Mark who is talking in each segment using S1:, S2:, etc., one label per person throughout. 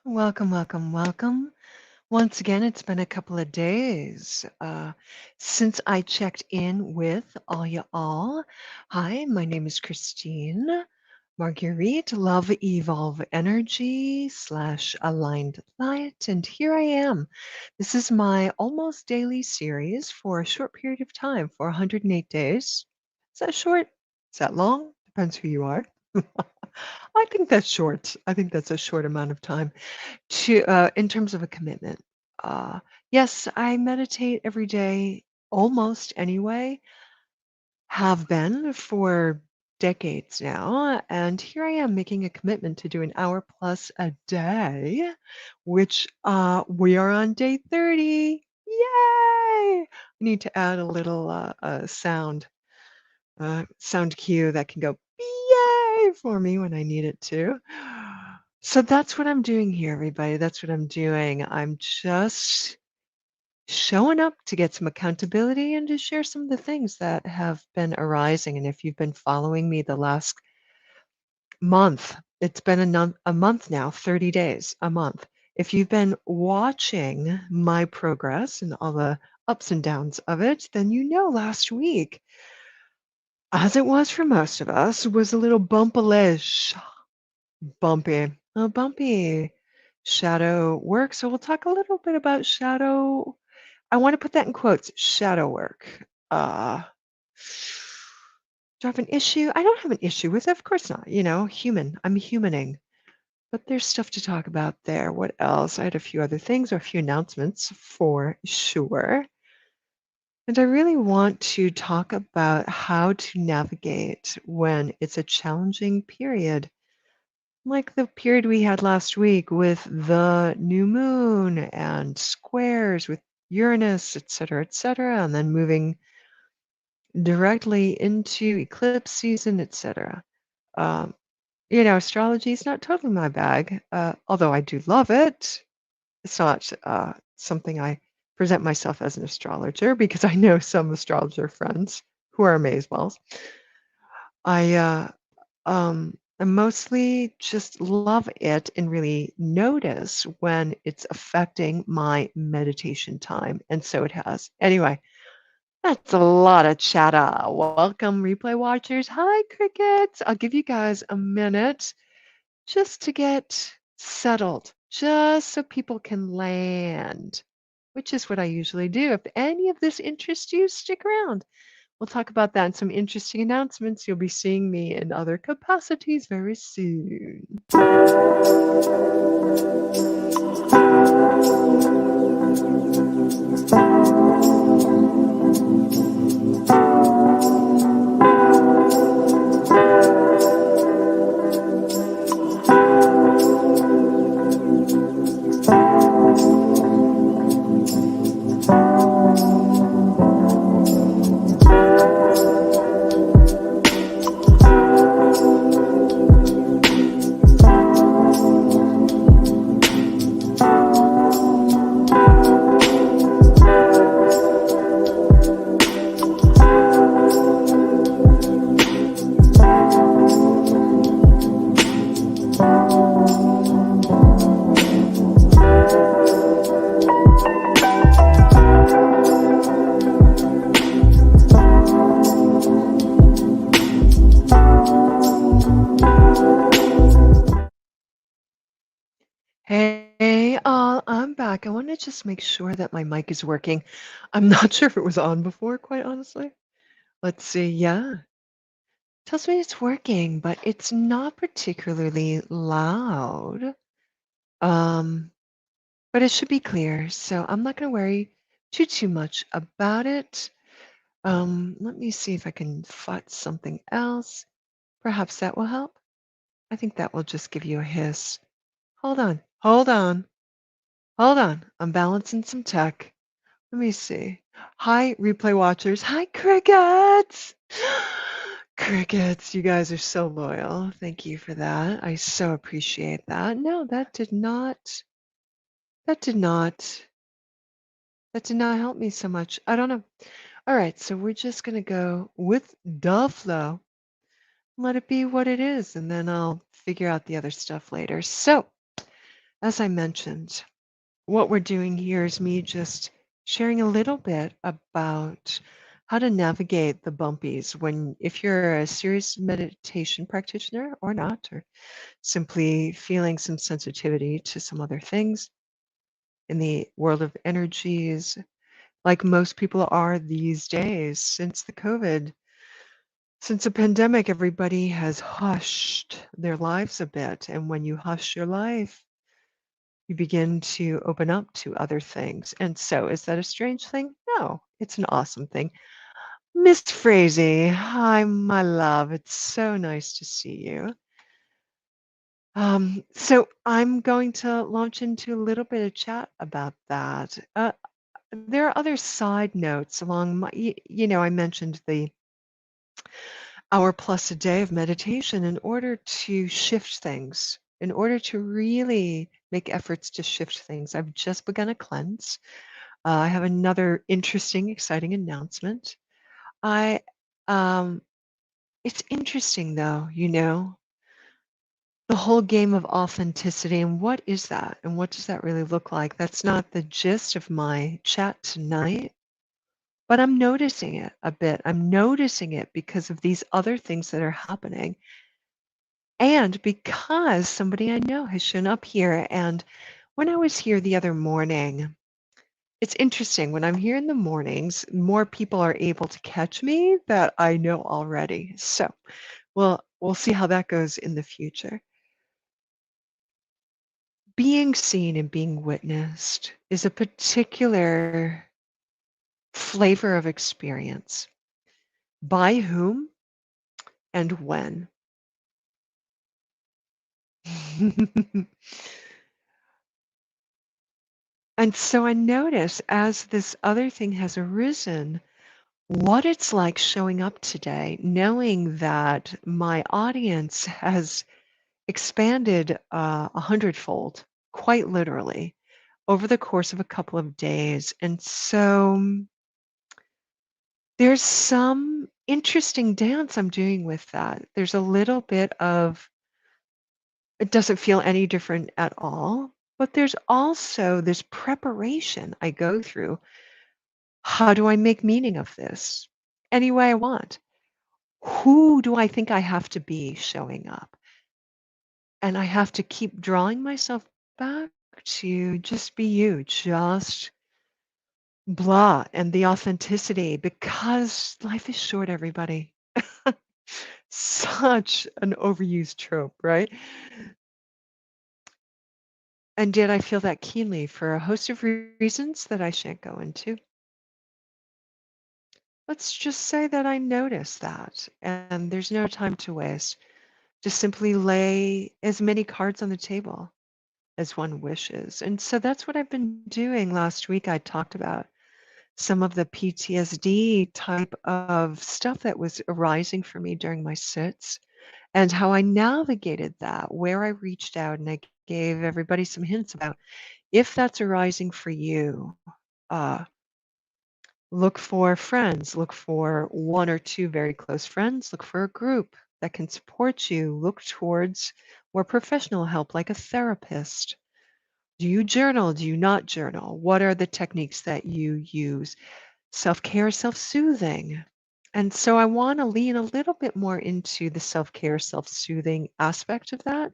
S1: Welcome, welcome, welcome. Once again, it's been a couple of days since I checked in with all y'all. Hi, my name is Christine Marguerite, Love Evolve Energy / Aligned Light, and here I am. This is my almost daily series for a short period of time, for 108 days. Is that short? Is that long? Depends who you are. I think that's short. I think that's a short amount of time to in terms of a commitment. Uh, yes, I meditate every day, almost anyway, have been for decades now, and here I am making a commitment to do an hour plus a day, which we are on day 30. Yay! I need to add a little sound cue that can go yay for me when I need it to. So that's what I'm doing here, everybody. That's what I'm doing. I'm just showing up to get some accountability and to share some of the things that have been arising. And if you've been following me the last month, it's been a month now, 30 days, a month. If you've been watching my progress and all the ups and downs of it, then you know last week, as it was for most of us, was a little bumpalish, bumpy shadow work. So we'll talk a little bit about shadow. I want to put that in quotes, shadow work. Uh, do I have an issue? I don't have an issue with it. Of course not. Human. I'm humaning. But there's stuff to talk about there. What else? I had a few other things or a few announcements for sure. And I really want to talk about how to navigate when it's a challenging period, like the period we had last week with the new moon and squares with Uranus, et cetera, and then moving directly into eclipse season, etc. Um, astrology is not totally my bag, although I do love it. It's not something I present myself as an astrologer because I know some astrologer friends who are amazeballs. I mostly just love it and really notice when it's affecting my meditation time, and so it has. Anyway, that's a lot of chatter. Welcome, replay watchers. Hi, crickets. I'll give you guys a minute just to get settled, just so people can land, which is what I usually do. If any of this interests you, stick around. We'll talk about that and some interesting announcements. You'll be seeing me in other capacities very soon. Hey, I'm back. I want to just make sure that my mic is working. I'm not sure if it was on before, quite honestly. Let's see. Yeah, tells me it's working, but it's not particularly loud. Um, but it should be clear, so I'm not going to worry too much about it. Let me see if I can find something else. Perhaps that will help. I think that will just give you a hiss. Hold on, hold on, hold on. I'm balancing some tech. Let me see. Hi, replay watchers. Hi, crickets. Crickets, you guys are so loyal. Thank you for that. I so appreciate that. No, that did not, that did not help me so much. I don't know. All right, so we're just going to go with the flow. Let it be what it is, and then I'll figure out the other stuff later. So, as I mentioned, what we're doing here is me just sharing a little bit about how to navigate the bumpies when, if you're a serious meditation practitioner or not, or simply feeling some sensitivity to some other things in the world of energies, like most people are these days since the COVID. Since the pandemic, everybody has hushed their lives a bit. And when you hush your life, you begin to open up to other things. And so, is that a strange thing? No, it's an awesome thing. Miss Frazee, hi, my love. It's so nice to see you. So, I'm going to launch into a little bit of chat about that. There are other side notes along my, I mentioned the hour plus a day of meditation in order to shift things, in order to really make efforts to shift things. I've just begun a cleanse. I have another interesting, exciting announcement. I, um, it's interesting though, the whole game of authenticity and what is that and what does that really look like? That's not the gist of my chat tonight, but I'm noticing it a bit. I'm noticing it because of these other things that are happening. And because somebody I know has shown up here, and when I was here the other morning, it's interesting. When I'm here in the mornings, more people are able to catch me that I know already. So, well, we'll see how that goes in the future. Being seen and being witnessed is a particular flavor of experience. By whom and when? And so I notice as this other thing has arisen, what it's like showing up today, knowing that my audience has expanded a hundredfold, quite literally, over the course of a couple of days. And so there's some interesting dance I'm doing with that. There's a little bit of, it doesn't feel any different at all, but there's also this preparation I go through. How do I make meaning of this? Any way I want. Who do I think I have to be showing up? And I have to keep drawing myself back to just be you, just blah, and the authenticity because life is short, everybody. Such an overused trope, right? And did I feel that keenly for a host of reasons that I shan't go into? Let's just say that I noticed that, and there's no time to waste. Just simply lay as many cards on the table as one wishes. And so that's what I've been doing. Last week, I talked about some of the PTSD type of stuff that was arising for me during my sits and how I navigated that, where I reached out and I gave everybody some hints about if that's arising for you. Uh, Look for friends, look for one or two very close friends, look for a group that can support you, look towards more professional help like a therapist. Do you journal? Do you not journal? What are the techniques that you use? Self care, self soothing. And so I want to lean a little bit more into the self care, self soothing aspect of that.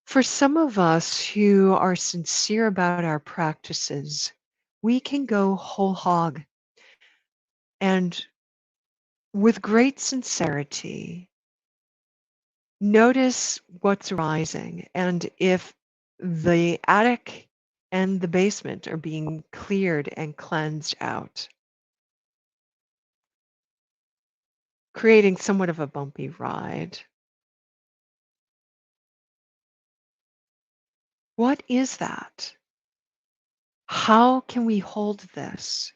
S1: For some of us who are sincere about our practices, we can go whole hog and with great sincerity notice what's rising. And if the attic and the basement are being cleared and cleansed out, creating somewhat of a bumpy ride. What is that? How can we hold this?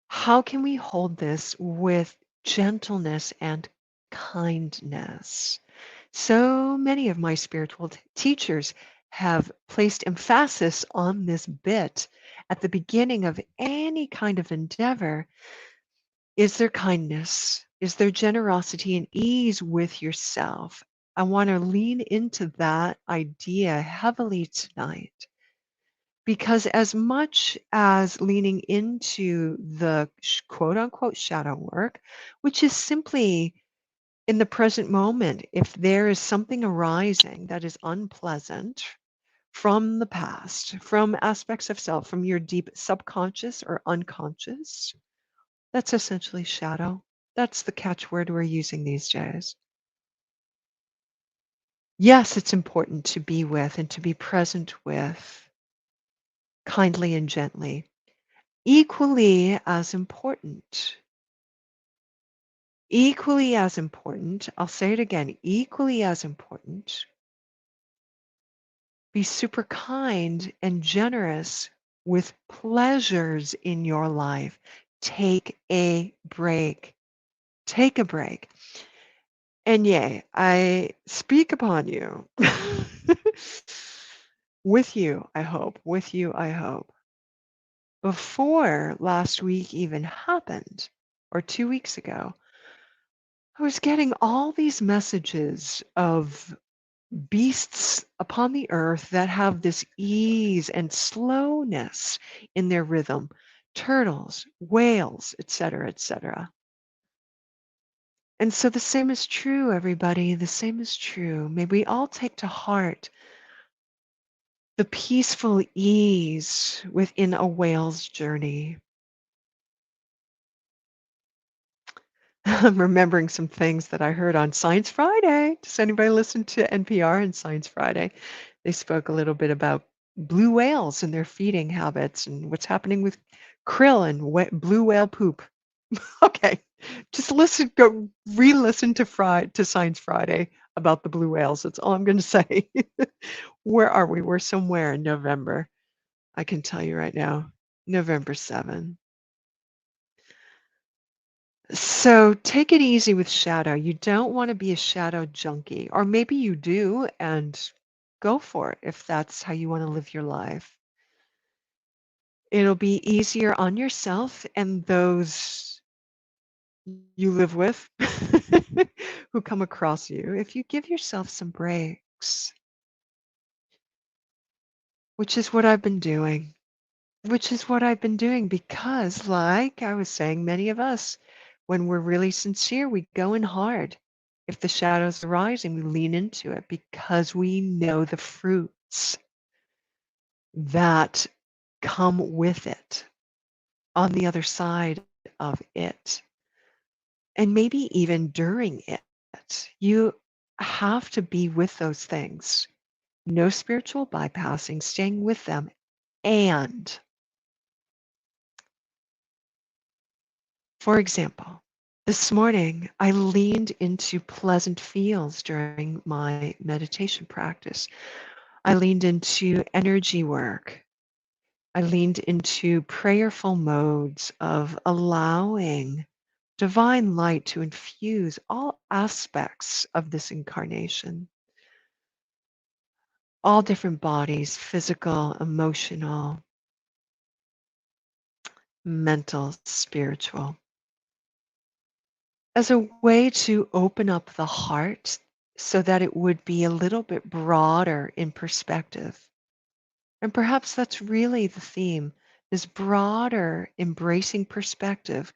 S1: How can we hold this with gentleness and kindness? So many of my spiritual teachers have placed emphasis on this bit at the beginning of any kind of endeavor. Is there kindness? Is there generosity and ease with yourself? I want to lean into that idea heavily tonight because, as much as leaning into the quote unquote shadow work, which is simply in the present moment, if there is something arising that is unpleasant from the past, from aspects of self, from your deep subconscious or unconscious, that's essentially shadow. That's the catchword we're using these days. Yes, it's important to be with and to be present with kindly and gently. Equally as important, I'll say it again, equally as important, be super kind and generous with pleasures in your life. Take a break. Take a break. And yea, I speak upon you. With you, I hope. With you, I hope. Before last week even happened, or 2 weeks ago, I was getting all these messages of beasts upon the earth that have this ease and slowness in their rhythm. Turtles, whales, etc., etc. And so the same is true, everybody. The same is true. May we all take to heart the peaceful ease within a whale's journey. I'm remembering some things that I heard on Science Friday. Does anybody listen to NPR and Science Friday? They spoke a little bit about blue whales and their feeding habits and what's happening with krill and blue whale poop. Okay, just go re-listen to Science Friday about the blue whales. That's all I'm going to say. Where are we? We're somewhere in November. I can tell you right now, November 7. So take it easy with shadow. You don't want to be a shadow junkie, or maybe you do, and go for it if that's how you want to live your life. It'll be easier on yourself and those you live with who come across you if you give yourself some breaks, which is what I've been doing. Which is what I've been doing because, like I was saying, many of us, when we're really sincere, we go in hard. If the shadows are rising, we lean into it because we know the fruits that come with it on the other side of it, and maybe even during it. You have to be with those things. No spiritual bypassing, staying with them. And, for example, this morning, I leaned into pleasant feels during my meditation practice. I leaned into energy work. I leaned into prayerful modes of allowing divine light to infuse all aspects of this incarnation, all different bodies, physical, emotional, mental, spiritual, as a way to open up the heart so that it would be a little bit broader in perspective. And perhaps that's really the theme, this broader embracing perspective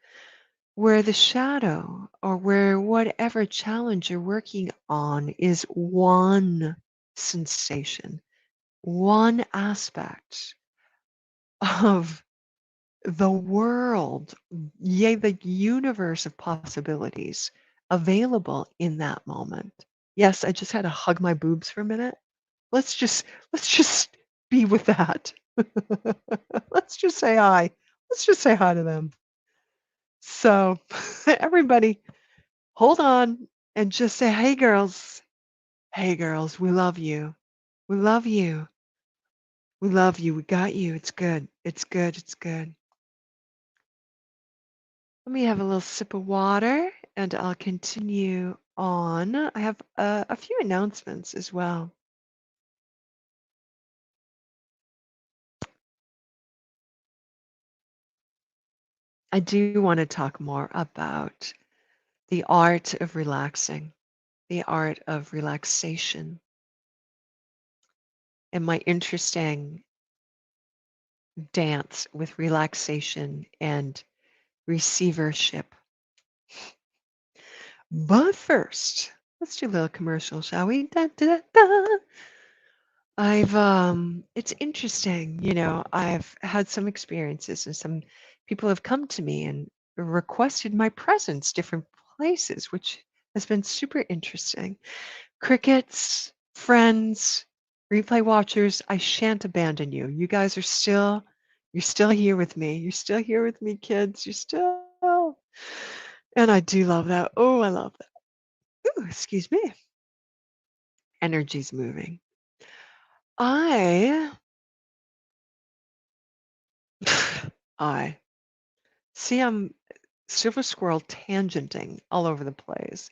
S1: where the shadow or where whatever challenge you're working on is one sensation, one aspect of the world, yea, the universe of possibilities available in that moment. Yes, I just had to hug my boobs for a minute. Let's just let's just be with that. Let's just say hi. Let's just say hi to them. So, everybody, hold on and just say, "Hey girls. Hey girls, we love you. We love you. We love you. We got you. It's good. It's good. It's good." Let me have a little sip of water and I'll continue on. I have a few announcements as well. I do want to talk more about the art of relaxing. the art of relaxation and my interesting dance with relaxation and receivership. But first, let's do a little commercial, shall we? Da, da, da. It's interesting, I've had some experiences and some people have come to me and requested my presence different places, which has been super interesting. Crickets, friends, replay watchers, I shan't abandon you. You guys you're still here with me. You're still here with me, kids. You're still, and I do love that. Oh, I love that. Ooh, excuse me. Energy's moving. I, I see. I'm Silver Squirrel tangenting all over the place.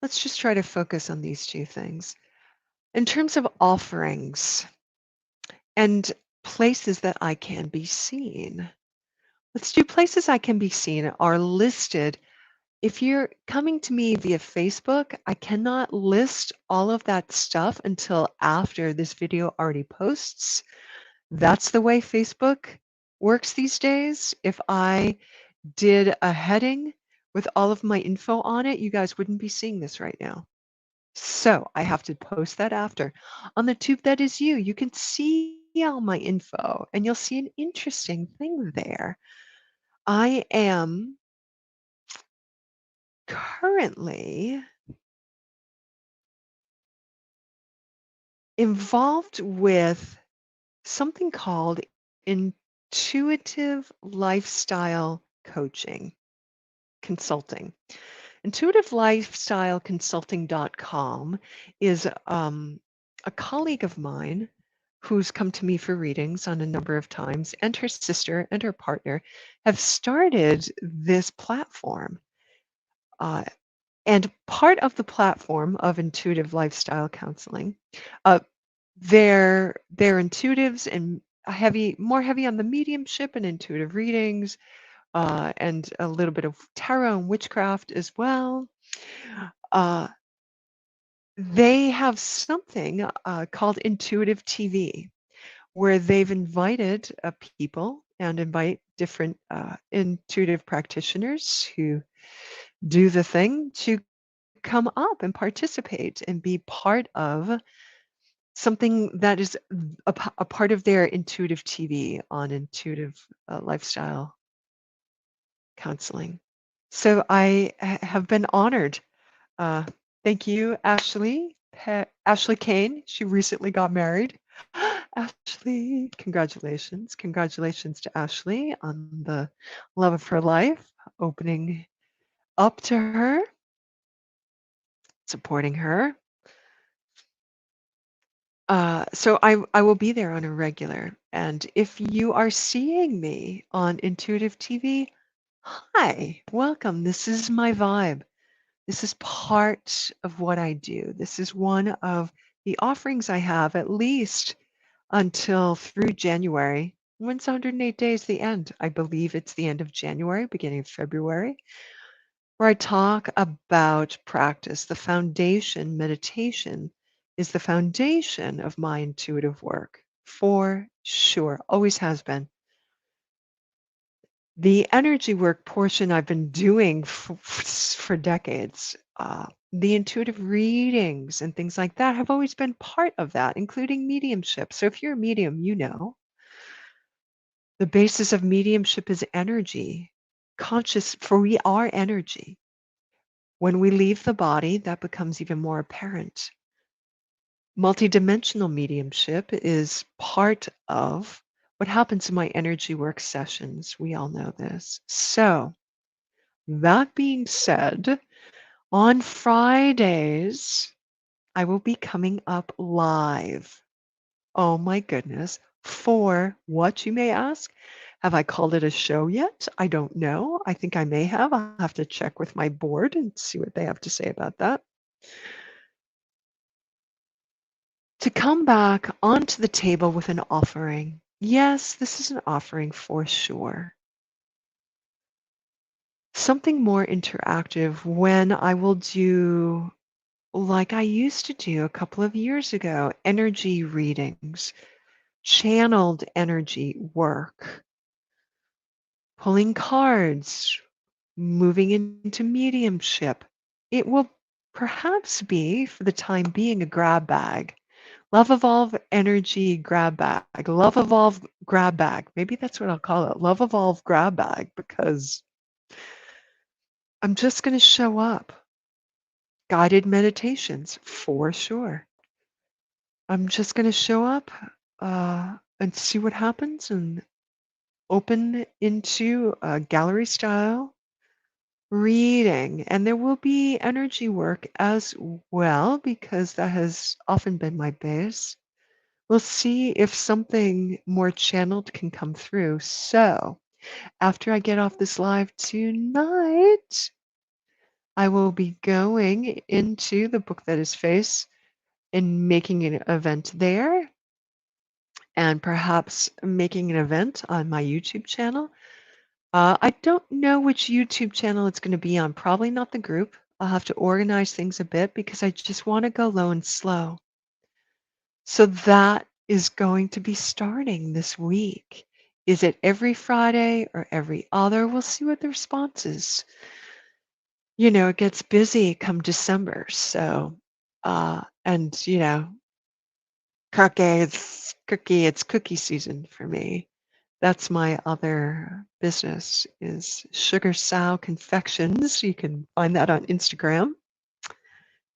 S1: Let's just try to focus on these two things. In terms of offerings and places that I can be seen, let's do places I can be seen are listed. If you're coming to me via Facebook, I cannot list all of that stuff until after this video already posts. That's the way Facebook works these days. If I did a heading with all of my info on it, you guys wouldn't be seeing this right now. So I have to post that after. On the tube that is you, you can see all my info and you'll see an interesting thing there. I am currently involved with something called intuitive lifestyle coaching consulting. Intuitivelifestyleconsulting.com is a colleague of mine who's come to me for readings on a number of times, and her sister and her partner have started this platform. Uh, and part of the platform of intuitive lifestyle counseling, uh, they're intuitives and more heavy on the mediumship and intuitive readings, and a little bit of tarot and witchcraft as well. Uh, they have something called Intuitive TV, where they've invited people and invite different intuitive practitioners who do the thing to come up and participate and be part of something that is a part of their intuitive TV on intuitive lifestyle counseling. So I have been honored. Uh, Thank you, Ashley. Ashley Kane. She recently got married. Ashley, congratulations. Congratulations to Ashley on the love of her life, opening up to her, supporting her. So I will be there on a regular. And if you are seeing me on Intuitive TV, hi, welcome. This is my vibe. This is part of what I do. This is one of the offerings I have, at least until through January. When's 108 days the end? I believe it's the end of January, beginning of February, where I talk about practice. The foundation, meditation, is the foundation of my intuitive work, for sure. Always has been. The energy work portion I've been doing for decades. The intuitive readings and things like that have always been part of that, including mediumship. So if you're a medium, you know the basis of mediumship is energy, conscious, for we are energy. When we leave the body, that becomes even more apparent. Multidimensional mediumship is part of what happens in my energy work sessions. We all know this. So, that being said, on Fridays, I will be coming up live. Oh my goodness. For what, you may ask? Have I called it a show yet? I don't know. I think I may have. I'll have to check with my board and see what they have to say about that. To come back onto the table with an offering. Yes, this is an offering for sure. Something more interactive when I will do like I used to do a couple of years ago, energy readings, channeled energy work, pulling cards, moving into mediumship. It will perhaps be, for the time being, a grab bag. Love Evolve Energy grab bag. Love Evolve grab bag. Maybe that's what I'll call it. Love Evolve grab bag, because I'm just going to show up. Guided meditations, for sure. I'm just going to show up and see what happens and open into a gallery style reading. And there will be energy work as well, because that has often been my base. We'll see if something more channeled can come through. So after I get off this live tonight, I will be going into the book that is Face and making an event there, and perhaps making an event on my YouTube channel. I don't know which YouTube channel it's going to be on. Probably not the group. I'll have to organize things a bit because I just want to go low and slow. So that is going to be starting this week. Is it every Friday or every other? We'll see what the response is. You know, it gets busy come December. So, and you know, it's cookie season for me. That's my other business, is Sugar Sow Confections. You can find that on Instagram.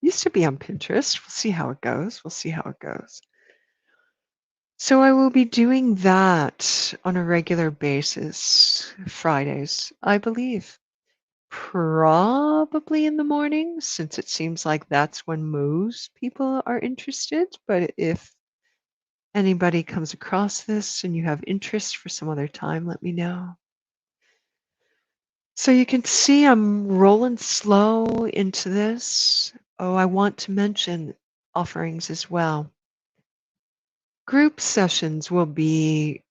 S1: Used to be on Pinterest. We'll see how it goes. We'll see how it goes. So I will be doing that on a regular basis, Fridays, I believe. Probably in the morning, since it seems like that's when most people are interested. But if anybody comes across this and you have interest for some other time, let me know. So you can see I'm rolling slow into this. Oh, I want to mention offerings as well. Group sessions will be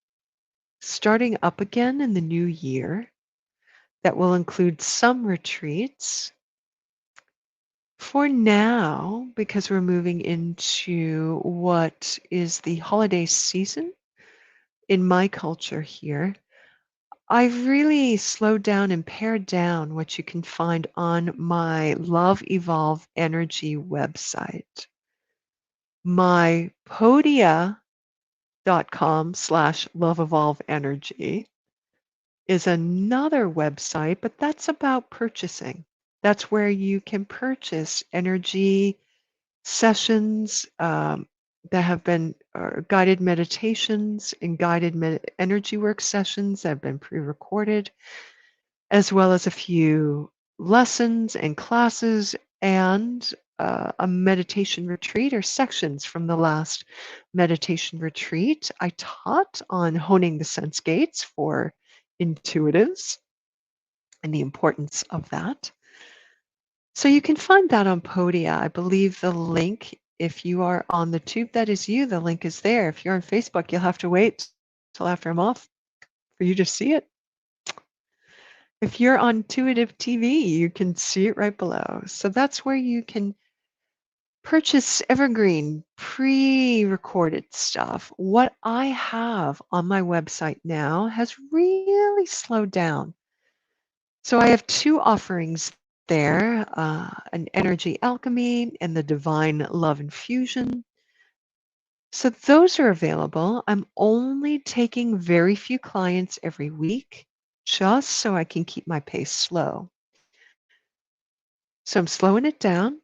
S1: starting up again in the new year. That will include some retreats. For now, because we're moving into what is the holiday season in my culture here, I've really slowed down and pared down what you can find on my Love Evolve Energy website. My podia.com/Love Evolve Energy is another website, but that's about purchasing. That's where you can purchase energy sessions that have been guided meditations and energy work sessions that have been pre-recorded, as well as a few lessons and classes, and a meditation retreat, or sections from the last meditation retreat. I taught on honing the sense gates for intuitives and the importance of that. So you can find that on Podia. I believe the link, if you are on the tube that is you, the link is there. If you're on Facebook, you'll have to wait till after I'm off for you to see it. If you're on Intuitive TV, you can see it right below. So that's where you can purchase evergreen, pre-recorded stuff. What I have on my website now has really slowed down. So I have two offerings there, an Energy Alchemy and the Divine Love Infusion. So those are available. I'm only taking very few clients every week, just so I can keep my pace slow. So I'm slowing it down.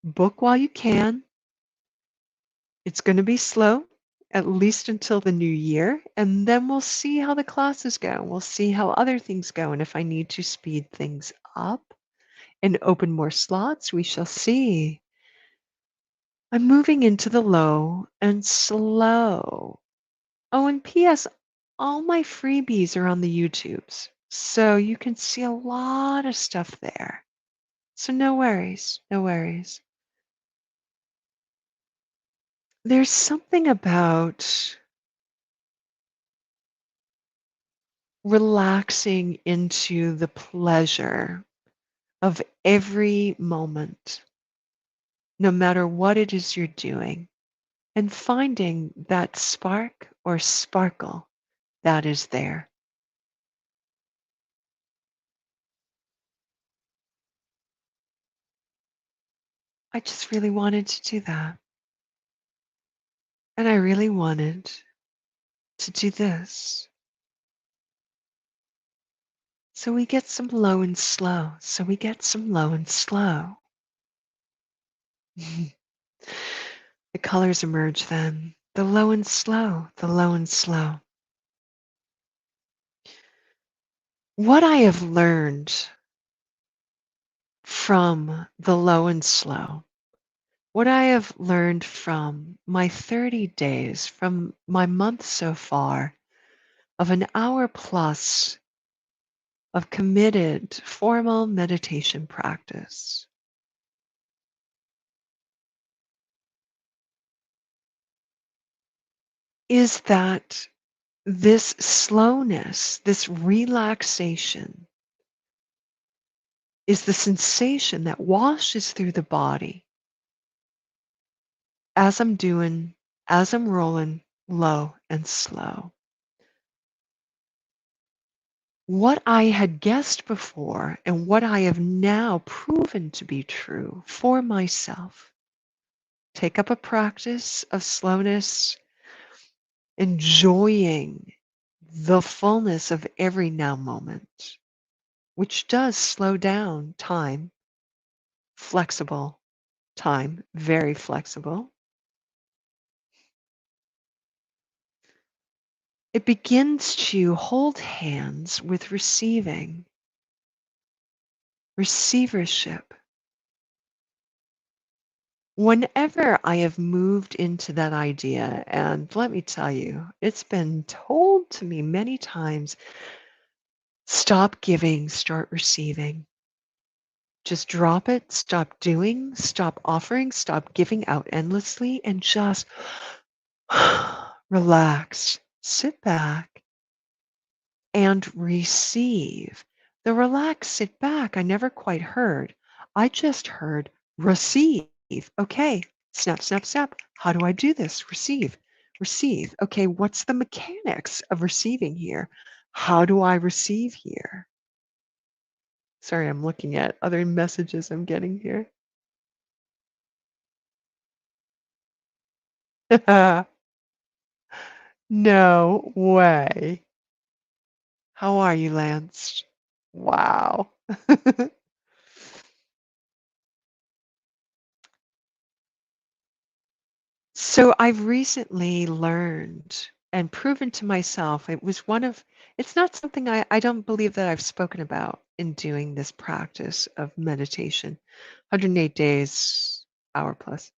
S1: Book while you can. It's going to be slow, at least until the new year, and then we'll see how the classes go. We'll see how other things go, and if I need to speed things up and open more slots, we shall see. I'm moving into the low and slow. Oh, and P.S., all my freebies are on the YouTubes, so you can see a lot of stuff there. So no worries, no worries. There's something about relaxing into the pleasure of every moment. no matter what it is you're doing, and finding that spark or sparkle that is there. I just really wanted to do that. And I really wanted to do this. So we get some low and slow. So we get some low and slow. The colors emerge then. The low and slow, the low and slow. What I have learned from the low and slow, what I have learned from my 30 days, from my month so far, of an hour plus of committed formal meditation practice, is that this slowness, this relaxation, is the sensation that washes through the body as I'm doing, as I'm rolling low and slow. What I had guessed before and what I have now proven to be true for myself. Take up a practice of slowness, enjoying the fullness of every now moment, which does slow down time, flexible time, very flexible. It begins to hold hands with receiving, receivership. Whenever I have moved into that idea, and let me tell you, it's been told to me many times, stop giving, start receiving. Just drop it, stop doing, stop offering, stop giving out endlessly, and just relax. Sit back and receive. The relax, sit back, I never quite heard. I just heard receive. Okay, snap, snap, snap. How do I do this? Receive, receive. Okay, what's the mechanics of receiving here? How do I receive here? Sorry, I'm looking at other messages I'm getting here. No way. How are you, Lance? Wow. So I've recently learned and proven to myself, it was one of, it's not something I don't believe that I've spoken about in doing this practice of meditation, 108 days, hour plus.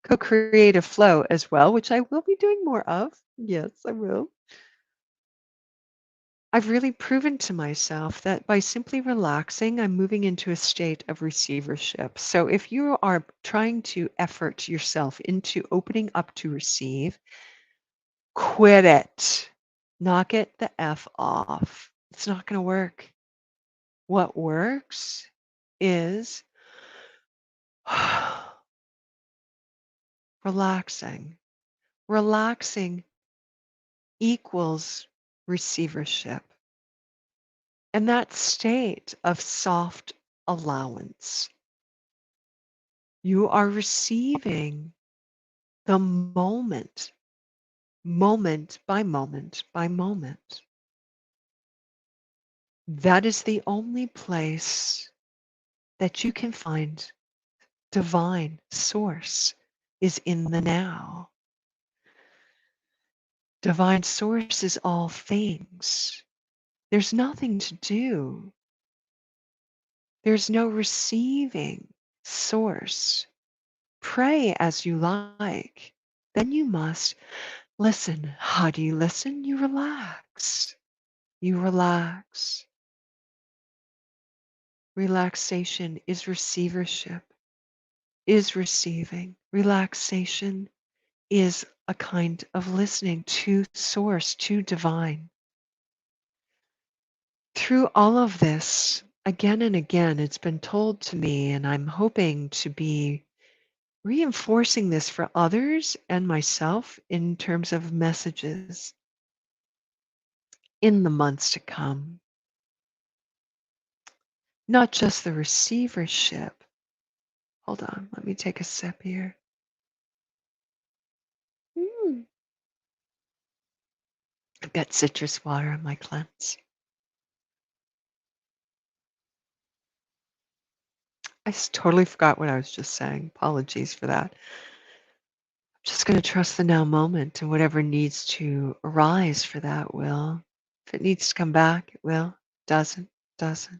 S1: Co-creative flow as well, which I will be doing more of. Yes, I will. I've really proven to myself that by simply relaxing, I'm moving into a state of receivership. So if you are trying to effort yourself into opening up to receive, quit it. Knock it the F off. It's not going to work. What works is relaxing. Relaxing equals receivership. And that state of soft allowance, you are receiving the moment, moment by moment by moment. That is the only place that you can find divine source is in the now. Divine source is all things. There's nothing to do. There's no receiving source. Pray as you like. Then you must listen. How do you listen? You relax. You relax. Relaxation is receivership, is receiving. Relaxation is a kind of listening to source, to divine. Through all of this, again and again, it's been told to me, and I'm hoping to be reinforcing this for others and myself in terms of messages in the months to come. Not just the receivership. Hold on, let me take a sip here. Mm. I've got citrus water in my cleanse. Totally forgot what I was just saying. Apologies for that. I'm just going to trust the now moment, and whatever needs to arise for that will. If it needs to come back, it will. Doesn't, doesn't.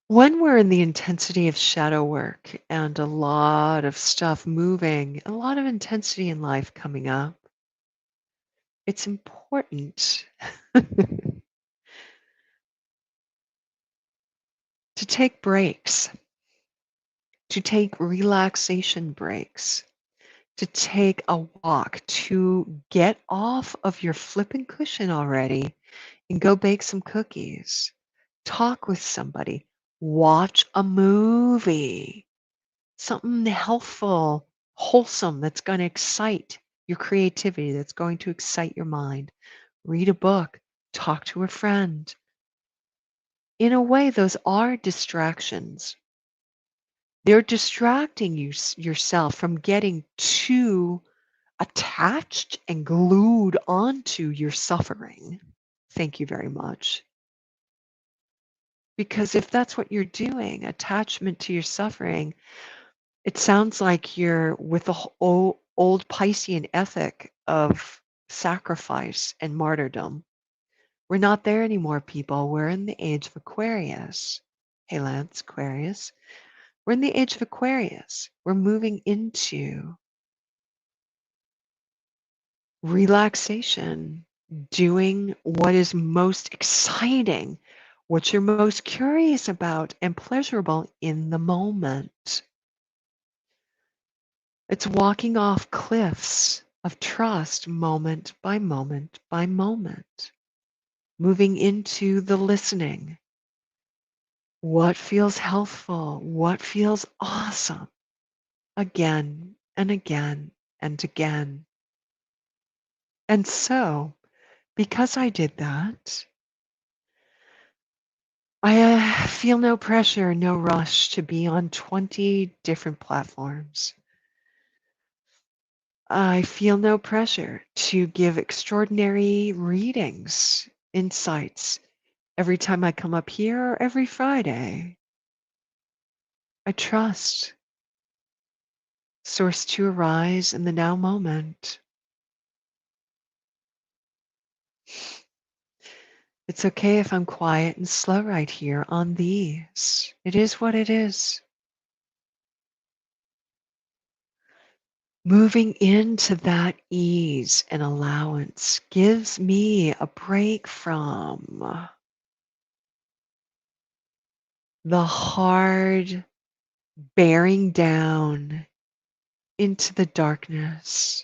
S1: When we're in the intensity of shadow work and a lot of stuff moving, a lot of intensity in life coming up, it's important to take breaks, to take relaxation breaks, to take a walk, to get off of your flipping cushion already and go bake some cookies, talk with somebody, watch a movie, something healthful, wholesome that's going to excite your creativity, that's going to excite your mind. Read a book, talk to a friend. In a way, those are distractions. They're distracting yourself from getting too attached and glued onto your suffering. Thank you very much. Because if that's what you're doing, attachment to your suffering, it sounds like you're with the old Piscean ethic of sacrifice and martyrdom. We're not there anymore, people. We're in the age of Aquarius. Hey, Lance, Aquarius. We're in the age of Aquarius. We're moving into relaxation, doing what is most exciting, what you're most curious about and pleasurable in the moment. It's walking off cliffs of trust moment by moment by moment, moving into the listening. What feels healthful? What feels awesome? Again and again and again. And so, because I did that, I feel no pressure, no rush to be on 20 different platforms. I feel no pressure to give extraordinary readings, insights every time I come up here or every Friday. I trust Source to arise in the now moment. It's okay if I'm quiet and slow right here on these. It is what it is. Moving into that ease and allowance gives me a break from the hard bearing down into the darkness.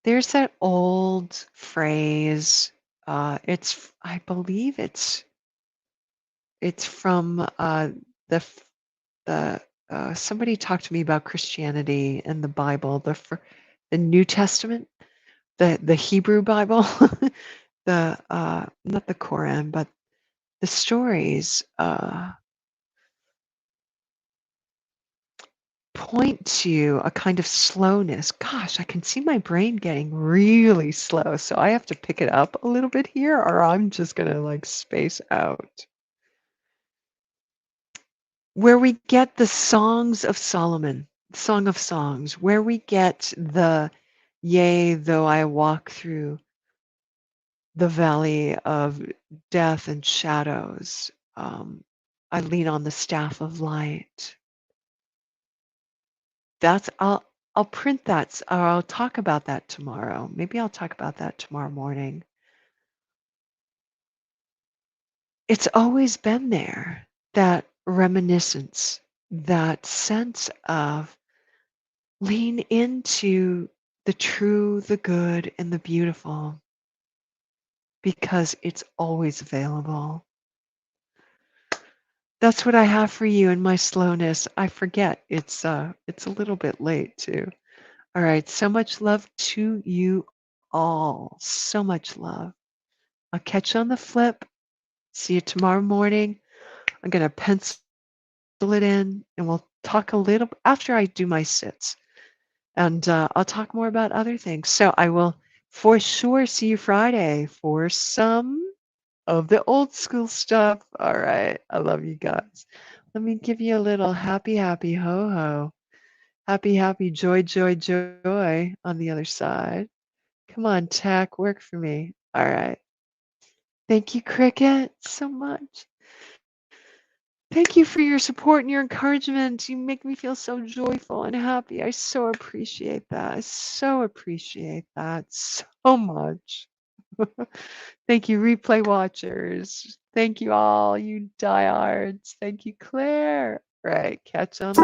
S1: There's that old phrase. I believe it's from the the somebody talked to me about Christianity and the Bible, the New Testament, the Hebrew Bible, the not the Quran, but the stories point to a kind of slowness. Gosh, I can see my brain getting really slow, so I have to pick it up a little bit here, or I'm just gonna like space out. Where we get the songs of Solomon, Song of Songs, where we get the yea, though I walk through the valley of death and shadows, I lean on the staff of light. That's I'll print that or I'll talk about that tomorrow. Maybe I'll talk about that tomorrow morning. It's always been there, that reminiscence, that sense of lean into the true, the good, and the beautiful because it's always available. That's what I have for you in my slowness. I forget. It's a little bit late too. All right. So much love to you all. So much love. I'll catch you on the flip. See you tomorrow morning. I'm going to pencil it in and we'll talk a little after I do my sits. And I'll talk more about other things. So I will for sure see you Friday for some of the old school stuff. All right. I love you guys. Let me give you a little happy, happy ho ho. Happy, happy, joy, joy, joy on the other side. Come on, Tack, work for me. All right. Thank you, Cricket, so much. Thank you for your support and your encouragement. You make me feel so joyful and happy. I so appreciate that. I so appreciate that so much. Thank you, replay watchers. Thank you all, you diehards. Thank you, Claire. Right, catch on.